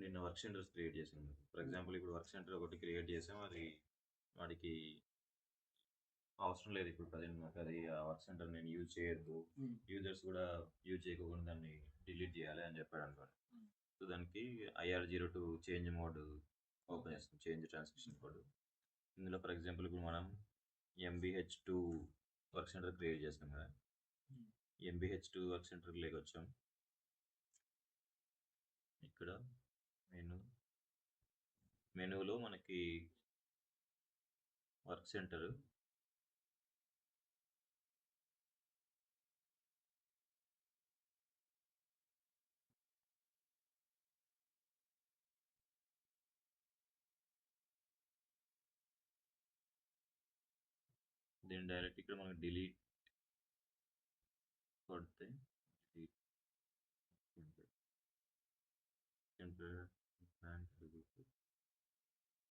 నేను work centres create చేశాను. For example ఇప్పుడు వర్క్ సెంటర్ ఒకటి క్రియేట్ చేసాం. అది వాడికి అవసరం లేదు ఇప్పుడు ప్రజెంట్ నాకు అది ఆ వర్క్ సెంటర్ నేను యూజ్ చేయొద్దు, యూజర్స్ కూడా యూజ్ చేయకుండా దాన్ని డిలీట్ చేయాలి అని చెప్పాడు అనుకోండి. సో దానికి IR02 చేంజ్ మోడ్ ఓపెన్ చేస్తాం, చేంజ్ ట్రాన్సాక్షన్ కోడ్. ఇందులో ఫర్ ఎగ్జాంపుల్ ఇప్పుడు మనం MBH2 వర్క్ సెంటర్ క్రియేట్ చేస్తాం కదా. MBH2 వర్క్ సెంటర్ లేక వచ్చాం. ఇక్కడ మెనూలో మనకి వర్క్ సెంటర్, దీన్ని డైరెక్ట్ ఇక్కడ మనకి డిలీట్ కొడితే